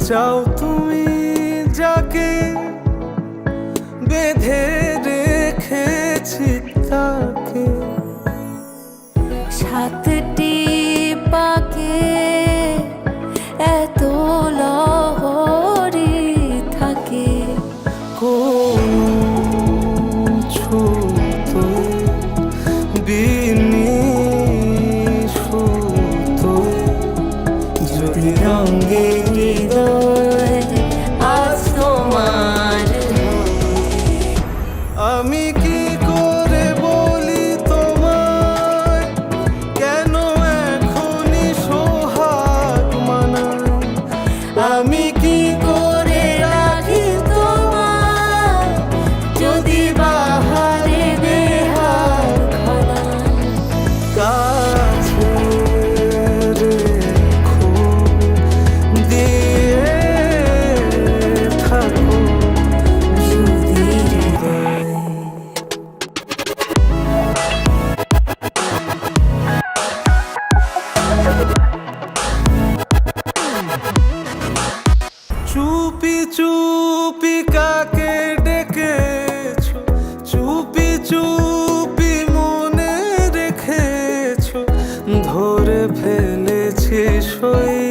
চাও তুমি যাকে বেঁধে রেখেছি তাকে, সাতটি পাকে এত লহরী থাকে। কোন ছুতো বিনিশুতো যদি রঙে হৃদয় আজ তোমার, আমি কি করে বলি তোমায় কেন এখনই সোহাগ মানায়, আমি কি করে রাখি তোমার যদি বাহারে বেহার খানায়। কাছে রেখো দিয়ে থাকো যদি হৃদয় চুপি চুপি কাকে ডেকেছো, চুপি চুপি মনে রেখেছো, ধরে ফেলেছি সই